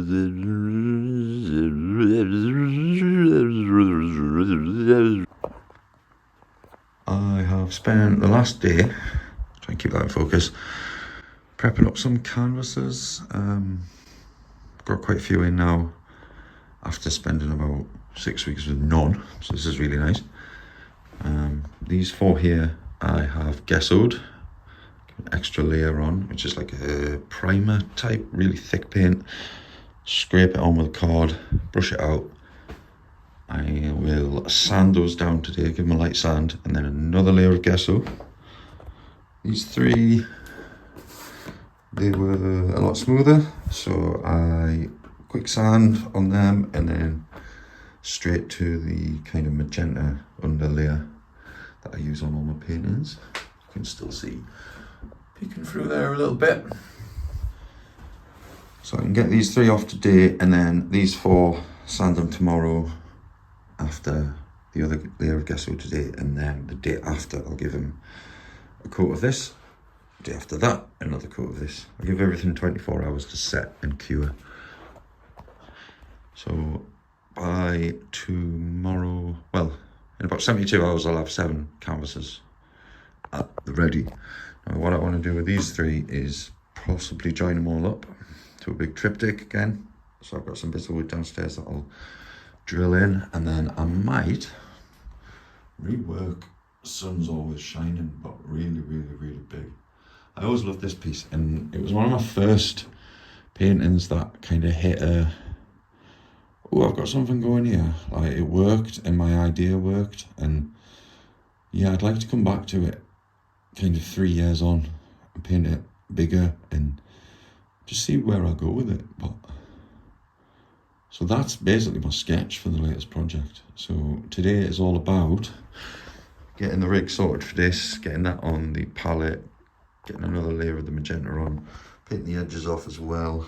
I have spent the last day, try and keep that in focus, prepping up some canvases. Got quite a few in now after spending about 6 weeks with none, so this is really nice. These four here I have gessoed, extra layer on, which is like a primer type, really thick paint. Scrape it on with a card, brush it out. I will sand those down today, give them a light sand, and then another layer of gesso. These three, they were a lot smoother, so I quick sand on them and then straight to the kind of magenta under layer that I use on all my paintings. You can still see peeking through there a little bit. So I can get these three off today, and then these four sand them tomorrow after the other layer of gesso today, and then the day after I'll give them a coat of this. The day after that, another coat of this. I give everything 24 hours to set and cure. So by tomorrow, well, in about 72 hours I'll have 7 canvases at the ready. Now what I want to do with these three is possibly join them all up to a big triptych again. So I've got some bits of wood downstairs that I'll drill in, and then I might rework Sun's Always Shining, but really big. I always loved this piece, and it was one of my first paintings that kind of hit a, oh, I've got something going here. Like, it worked and my idea worked, and yeah, I'd like to come back to it kind of 3 years on and paint it bigger and just see where I go with it. But so that's basically my sketch for the latest project. So today is all about getting the rig sorted for this, getting that on the palette, getting another layer of the magenta on, painting the edges off as well,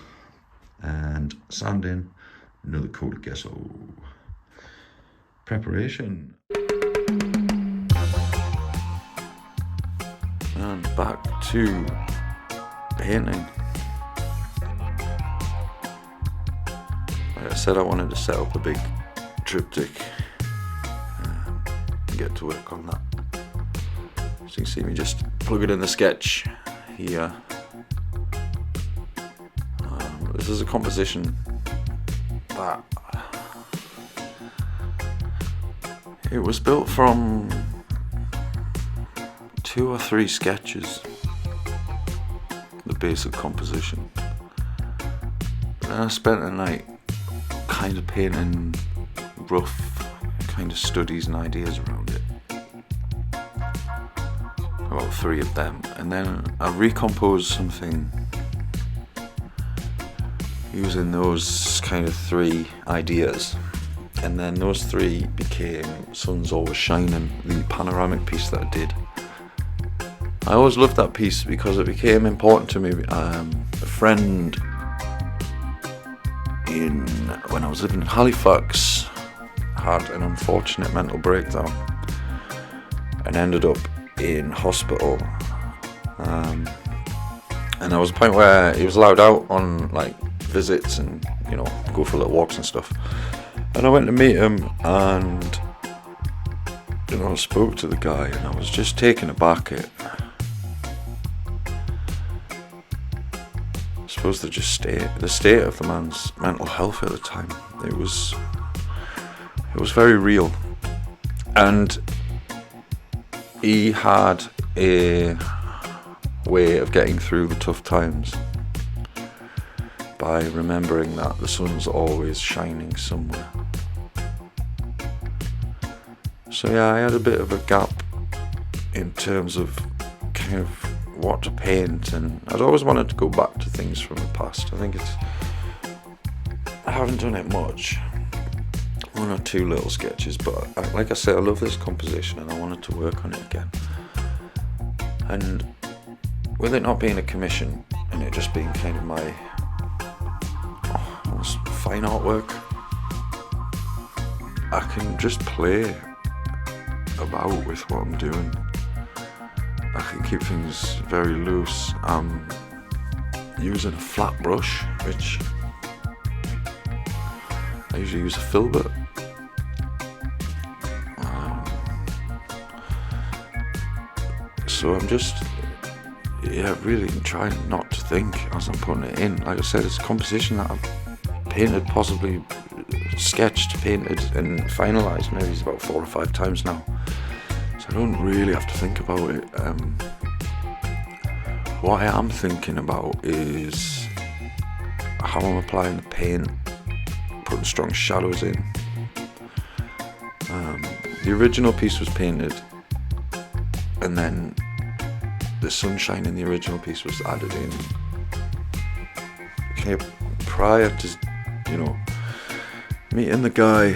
and sanding, another coat of gesso. Preparation. And back to painting. Like I said, I wanted to set up a big triptych and get to work on that. So you can see me just plug it in the sketch here. This is a composition that it was built from 2 or 3 sketches, the basic composition. And I spent the night kind of painting rough kind of studies and ideas around it, about 3 of them, and then I recomposed something using those kind of 3 ideas, and then those 3 became Sun's Always Shining, the panoramic piece that I did. I always loved that piece because it became important to me. A friend when I was living in Halifax had an unfortunate mental breakdown and ended up in hospital. And there was a point where he was allowed out on like visits and, you know, go for little walks and stuff. And I went to meet him, and, you know, I spoke to the guy, and I was just taken aback at, I suppose, the state of the man's mental health at the time. It was very real, and he had a way of getting through the tough times by remembering that the sun's always shining somewhere. So yeah, I had a bit of a gap in terms of kind of what to paint, and I'd always wanted to go back to things from the past. I think I haven't done it much, 1 or 2 little sketches, but like I said, I love this composition and I wanted to work on it again. And with it not being a commission and it just being kind of my almost fine artwork, I can just play about with what I'm doing. I can keep things very loose. I'm using a flat brush, which I usually use a filbert. So I'm just, really trying not to think as I'm putting it in. Like I said, it's a composition that I've painted, possibly sketched, painted and finalised maybe it's about 4 or 5 times now. So I don't really have to think about it. What I am thinking about is how I'm applying the paint, putting strong shadows in. The original piece was painted, and then the sunshine in the original piece was added in prior to, meeting the guy,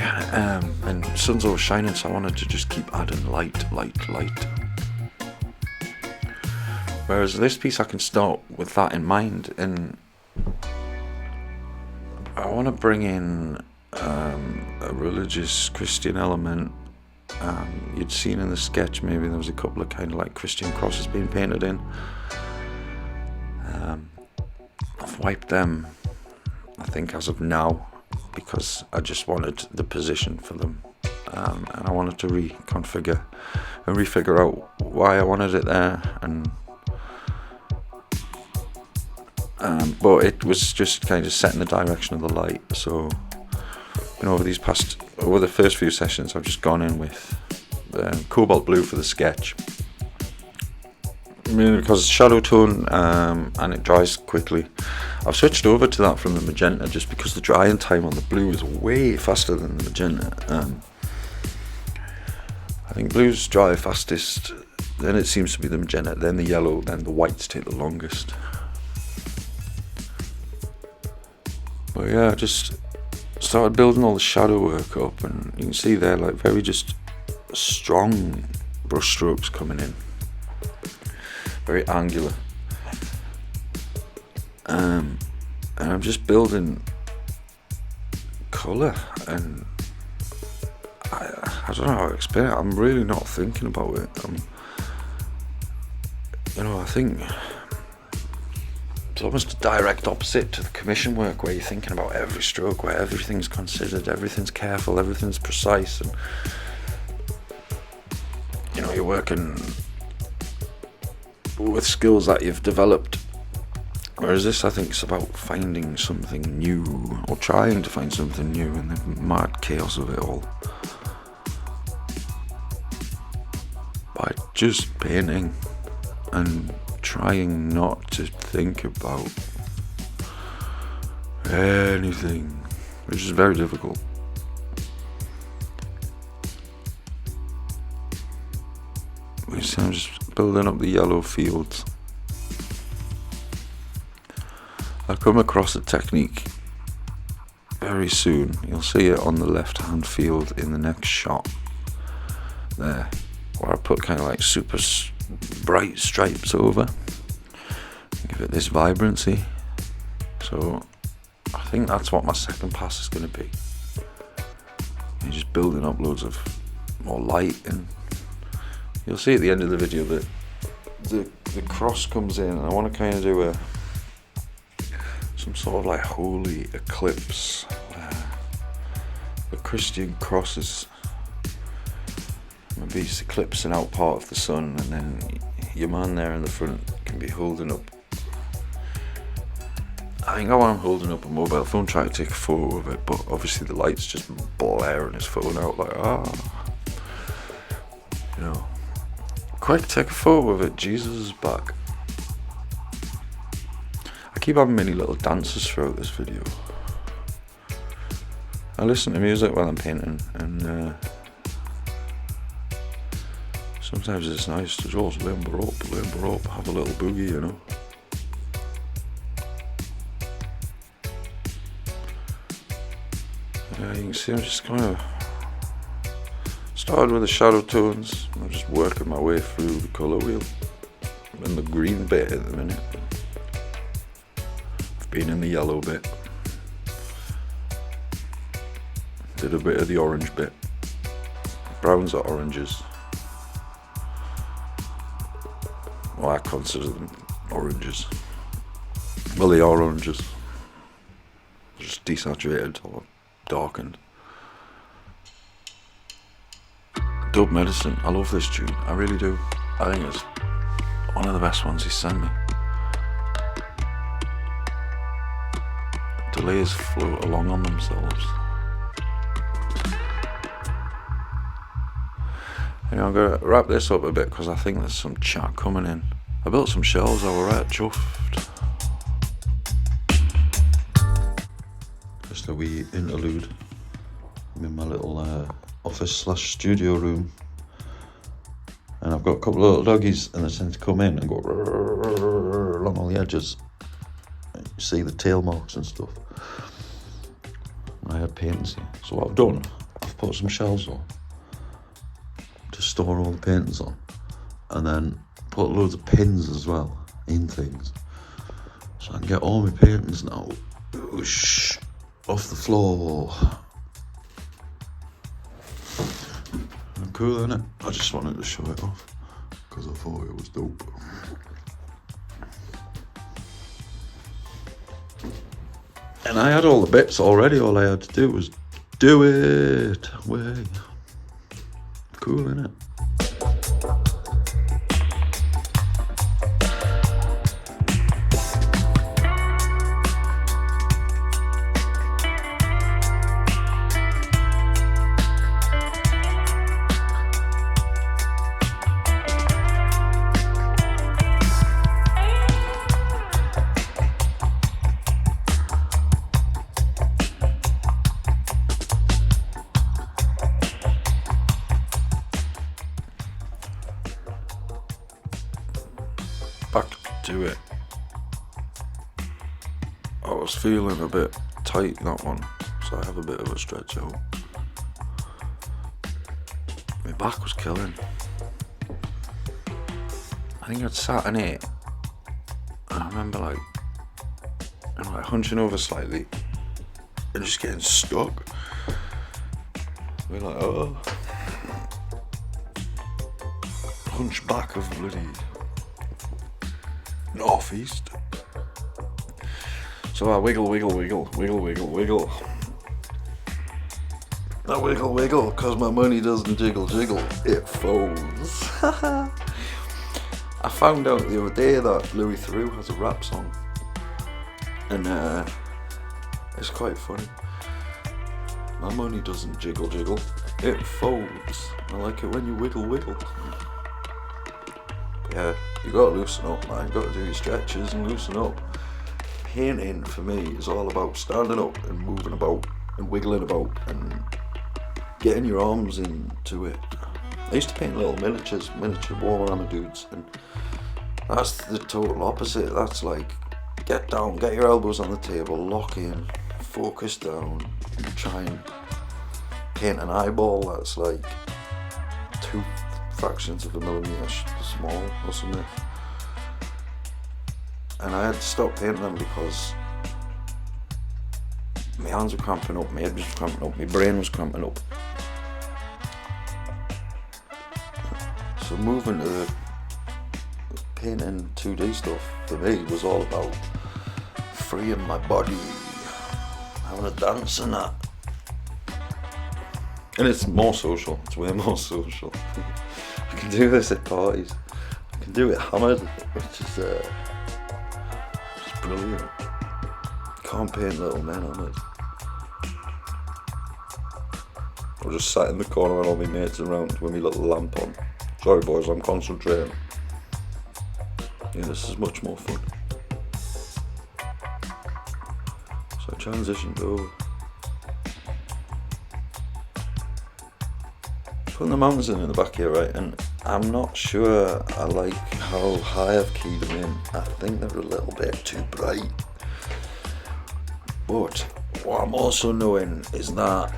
and sun's always shining, so I wanted to just keep adding light. Whereas this piece I can start with that in mind, and I want to bring in a religious Christian element. You'd seen in the sketch, maybe there was a couple of kind of like Christian crosses being painted in. I've wiped them, I think, as of now, because I just wanted the position for them, and I wanted to reconfigure and refigure out why I wanted it there, and but it was just kind of setting the direction of the light. So over the first few sessions, I've just gone in with cobalt blue for the sketch, because it's shadow tone, and it dries quickly. I've switched over to that from the magenta just because the drying time on the blue is way faster than the magenta. I think blues dry fastest, then it seems to be the magenta, then the yellow, then the whites take the longest. But yeah, I just started building all the shadow work up, and you can see there, like, very just strong brush strokes coming in, very angular, and I'm just building colour, and I don't know how to explain it. I'm really not thinking about it. I think it's almost a direct opposite to the commission work, where you're thinking about every stroke, where everything's considered, everything's careful, everything's precise, and you're working with skills that you've developed. Whereas this, I think, is about finding something new, or trying to find something new in the mad chaos of it all, by just painting and trying not to think about anything, which is very difficult. So I'm just building up the yellow fields. I'll come across a technique very soon. You'll see it on the left hand field in the next shot there, where I put kind of like super bright stripes over, give it this vibrancy. So I think that's what my second pass is going to be. You're just building up loads of more light, and you'll see at the end of the video that the cross comes in, and I want to kind of do some sort of like holy eclipse where the Christian cross is maybe it's eclipsing out part of the sun, and then your man there in the front can be holding up, I think I'm holding up a mobile phone trying to take a photo of it, but obviously the light's just blaring his phone out like, quick, take a photo of it, Jesus is back. I keep having many little dances throughout this video. I listen to music while I'm painting, and sometimes it's nice to just limber up, have a little boogie, Yeah, you can see I'm just kind of started with the shadow tones. I'm just working my way through the colour wheel. I'm in the green bit at the minute. I've been in the yellow bit. Did a bit of the orange bit. Browns are oranges. Well, I consider them oranges. Well, they are oranges. Just desaturated or darkened. Dub Medicine, I love this tune, I really do. I think it's one of the best ones he's sent me. Delays float along on themselves. Anyway, I'm going to wrap this up a bit because I think there's some chat coming in. I built some shelves, I was right chuffed. Just a wee interlude. I'm in my little office slash studio room. And I've got a couple of little doggies and they tend to come in and go along all the edges. You see the tail marks and stuff. I had paintings here. So what I've done, I've put some shelves on to store all the paintings on. And then put loads of pins as well in things. So I can get all my paintings now whoosh, off the floor. Cool, isn't it? I just wanted to show it off because I thought it was dope. And I had all the bits already, all I had to do was do it. Way. Cool, isn't it? Back to it. I was feeling a bit tight, that one, so I have a bit of a stretch out. My back was killing. I think I'd sat in it, and I remember like hunching over slightly and just getting stuck. We're like, oh, hunchback of bloody northeast. So I wiggle. I wiggle, cause my money doesn't jiggle, it folds. I found out the other day that Louis Theroux has a rap song, and it's quite funny. My money doesn't jiggle, it folds. I like it when you wiggle. Yeah, you gotta loosen up, man. You gotta do your stretches and loosen up. Painting for me is all about standing up and moving about and wiggling about and getting your arms into it. I used to paint little miniature Warhammer dudes, and that's the total opposite. That's like, get down, get your elbows on the table, lock in, focus down, and try and paint an eyeball that's like 2 fractions of a millimetre small or something. And I had to stop painting them because my hands were cramping up, my head was cramping up, my brain was cramping up. So moving to the painting 2D stuff for me was all about freeing my body, having a dance and that. And it's more social, it's way more social. I can do this at parties, I can do it hammered, which is brilliant. Can't paint little men on it. I just sat in the corner and all my mates around with my little lamp on. Sorry boys, I'm concentrating. Yeah, this is much more fun. So I transitioned over. Putting the mountains in the back here, right, and I'm not sure I like how high I've keyed them in. I think they're a little bit too bright. But what I'm also knowing is that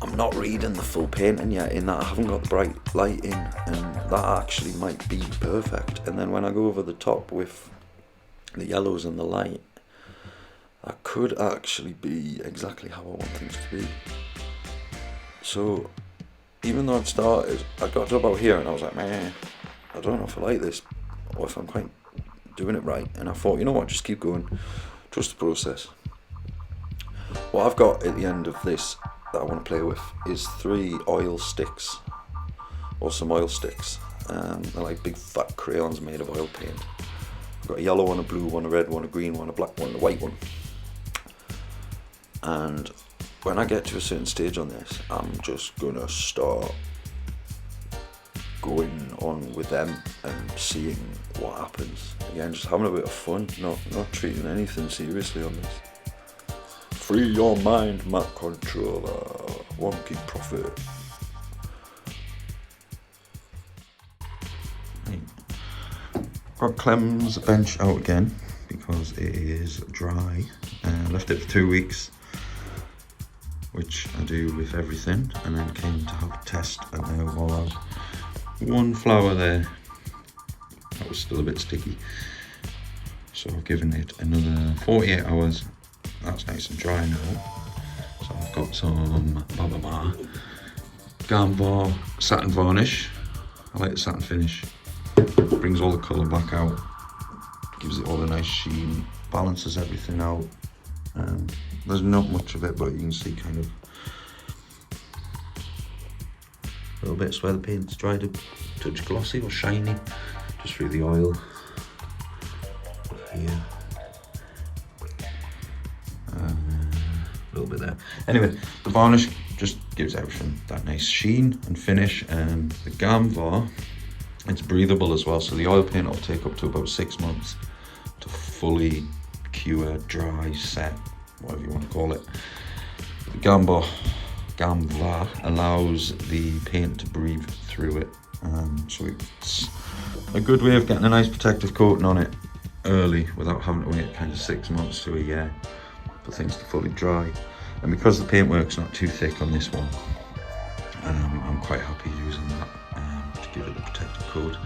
I'm not reading the full painting yet, in that I haven't got the bright light in, and that actually might be perfect. And then when I go over the top with the yellows and the light, that could actually be exactly how I want things to be. So even though I got to about here and I was like, man, I don't know if I like this or if I'm quite doing it right. And I thought, you know what, just keep going, trust the process. what I've got at the end of this that I want to play with is 3 oil sticks, or some oil sticks. They're like big fat crayons made of oil paint. I've got a yellow one, a blue one, a red one, a green one, a black one, and a white one. And when I get to a certain stage on this, I'm just gonna start going on with them and seeing what happens. Again, just having a bit of fun, not treating anything seriously on this. Free your mind, TheMatController, TheWonkyProphet. Got Clem's bench out again because it is dry. Left it for 2 weeks, which I do with everything, and then came to have a test, and there was one flower there that was still a bit sticky. So I've given it another 48 hours. That's nice and dry now. So I've got some Gamvar satin varnish. I like the satin finish. Brings all the colour back out, gives it all a nice sheen, balances everything out. There's not much of it, but you can see kind of little bits where the paint's dried, a touch glossy or shiny, just through the oil here. A little bit there. Anyway, the varnish just gives everything that nice sheen and finish, and the Gamvar, it's breathable as well, so the oil paint will take up to about 6 months to fully cure, dry, set, whatever you want to call it. The Gamvar allows the paint to breathe through it, so it's a good way of getting a nice protective coating on it early without having to wait kind of 6 months to a year for things to fully dry. And because the paintwork's not too thick on this one, I'm quite happy using that to give it the protective coat.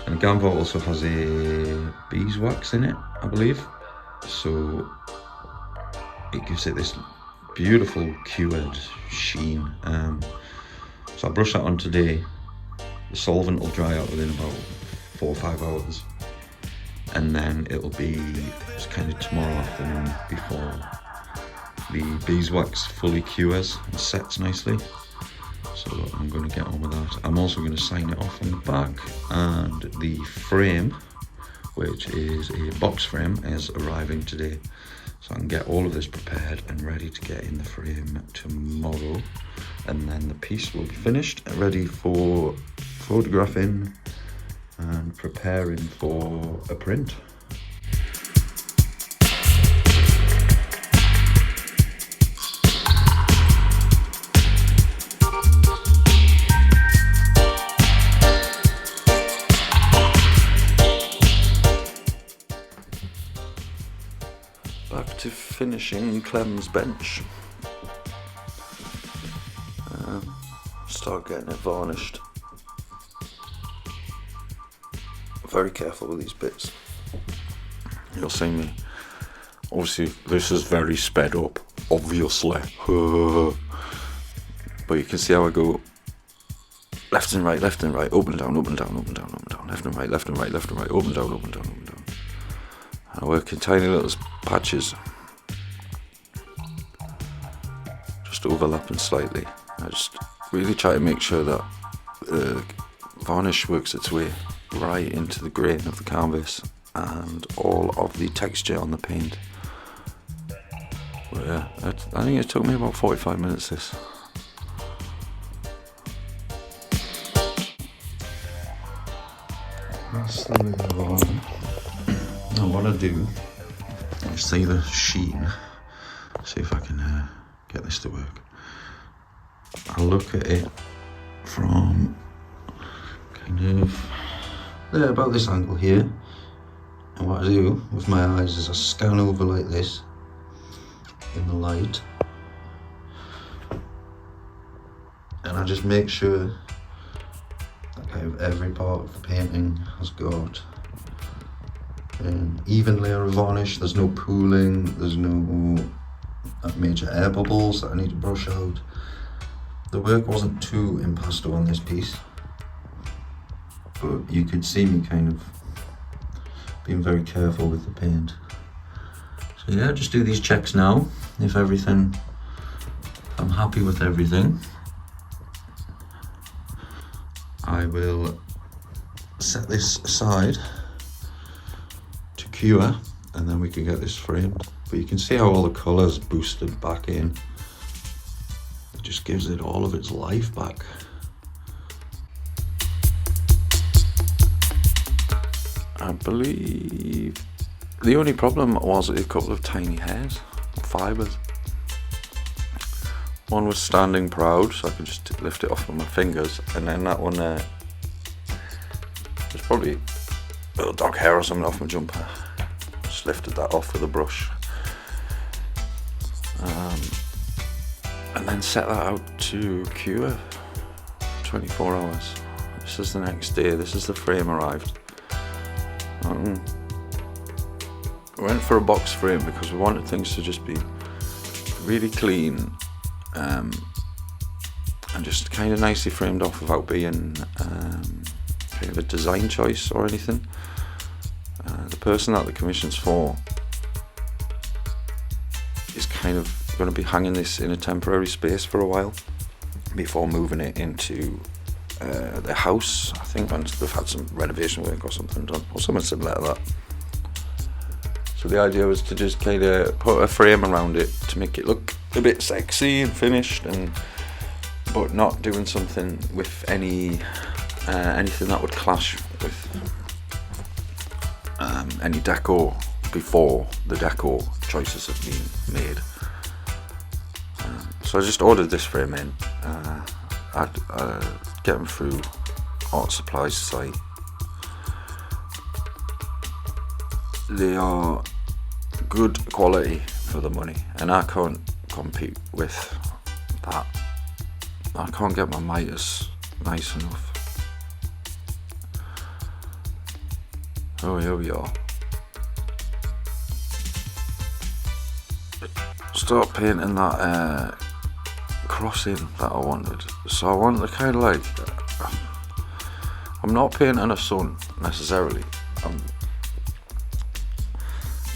And the Gamvar also has a beeswax in it, I believe, so it gives it this beautiful cured sheen. So I'll brush that on today. The solvent will dry out within about 4 or 5 hours, and then it'll be just kind of tomorrow afternoon before the beeswax fully cures and sets nicely. So I'm going to get on with that. I'm also going to sign it off on the back, and the frame, which is a box frame, is arriving today. So I can get all of this prepared and ready to get in the frame tomorrow, and then the piece will be finished, ready for photographing and preparing for a print. Back to finishing Clem's bench. Start getting it varnished. Very careful with these bits. You'll see me. Obviously, this is very sped up, obviously. But you can see how I go left and right, up and down, up and down, up and down, up and down, left and right, left and right, left and right, up and down, up and down, up and down. I work in tiny little patches, just overlapping slightly. I just really try to make sure that the varnish works its way right into the grain of the canvas and all of the texture on the paint. But yeah, I think it took me about 45 minutes this. That's the move on. Now what I do is see the sheen, see if I can get this to work. I look at it from kind of there, about this angle here, and what I do with my eyes is I scan over like this in the light, and I just make sure that kind of every part of the painting has got an even layer of varnish. There's no pooling, there's no major air bubbles that I need to brush out. The work wasn't too impasto on this piece, but you could see me kind of being very careful with the paint. So yeah, just do these checks now. If everything I'm happy with everything, I will set this aside to cure, and then we can get this framed. But you can see how all the colours boosted back in. It just gives it all of its life back. I believe the only problem was a couple of tiny hairs, fibres. One was standing proud, so I could just lift it off with my fingers, and then that one there, there's probably a little dog hair or something off my jumper. Just lifted that off with a brush. And then set that out to cure 24 hours. This is the next day, this is the frame arrived. We went for a box frame because we wanted things to just be really clean and just kind of nicely framed off without being kind of a design choice or anything. The person that the commission's for is kind of going to be hanging this in a temporary space for a while before moving it into their house, I think, once they've had some renovation work or something done, or something similar to that. So the idea was to just kind of put a frame around it to make it look a bit sexy and finished, but not doing something with anything that would clash with any decor before the decor choices have been made. So I just ordered this frame in. I'd get them through Art Supply's site. They are good quality for the money, and I can't compete with that. I can't get my miters nice enough. Oh, here we are. Start painting that crossing that I wanted. So I want to kind of like, I'm not painting a sun necessarily. I'm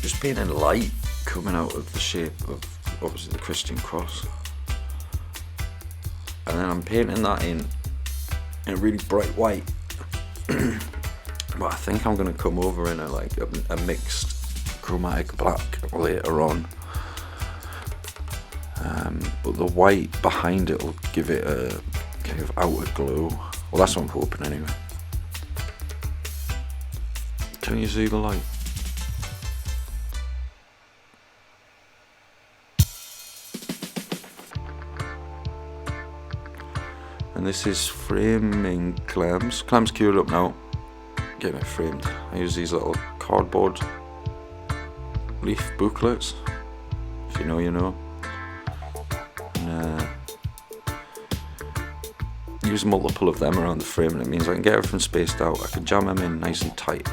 just painting light coming out of the shape of obviously the Christian cross, and then I'm painting that in really bright white. But I think I'm going to come over in a mixed chromatic black later on. But the white behind it will give it a kind of outer glow. Well, that's what I'm hoping anyway. Can you see the light? And this is framing Clem's. Clem's queued up now, getting it framed. I use these little cardboard leaf booklets. If you know, you know. And use multiple of them around the frame, and it means I can get everything spaced out. I can jam them in nice and tight,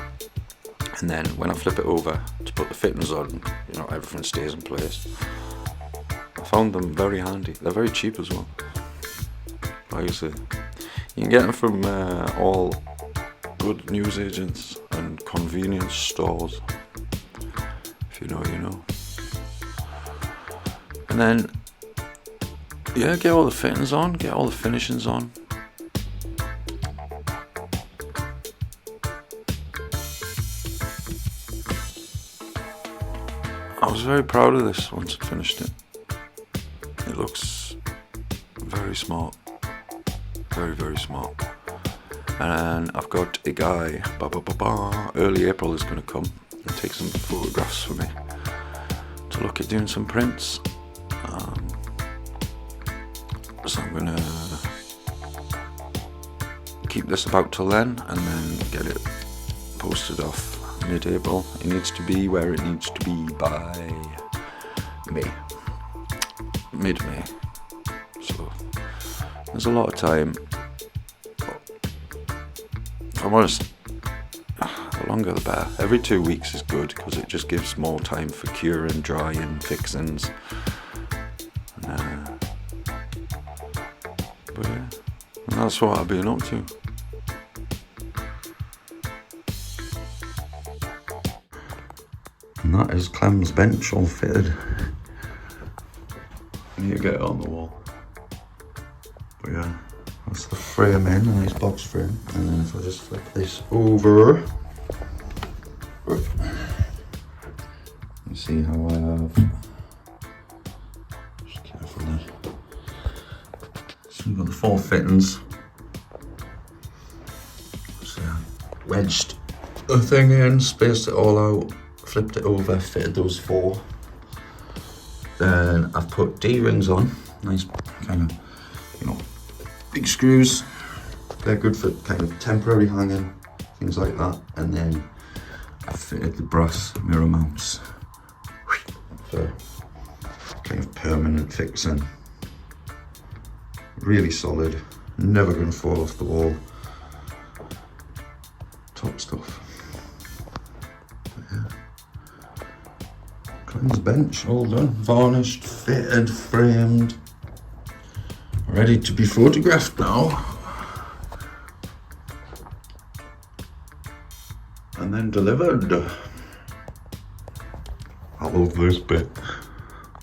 and then when I flip it over to put the fittings on, you know, everything stays in place. I found them very handy. They're very cheap as well. Obviously, you can get them from all good newsagents and convenience stores. If you know, you know. And then, yeah, get all the fittings on, get all the finishings on. I was very proud of this once I finished it. It looks very smart. Very, very smart. And I've got a guy, early April is going to come and take some photographs for me to look at doing some prints. So I'm going to keep this about till then, and then get it posted off mid-April. It needs to be where it needs to be by May. Mid-May. So there's a lot of time. If I'm honest, the longer the better. Every 2 weeks is good because it just gives more time for curing, drying, fixings. But yeah, and that's what I've been up to. And that is Clem's bench all fitted. I need to get it on the wall. But yeah, that's the frame in, a nice box frame. And then if I just flip this over, you see how I have, just carefully, so you've got the 4 fittings. So yeah, wedged the thing in, spaced it all out, flipped it over, fitted those 4. Then I've put D-rings on, nice kind of, you know, big screws. They're good for kind of temporary hanging, things like that. And then I fitted the brass mirror mounts for kind of permanent fixing. Really solid, never gonna fall off the wall. Top stuff. But yeah. Clem's bench, all done. Varnished, fitted, framed. Ready to be photographed now. And then delivered. I love this bit.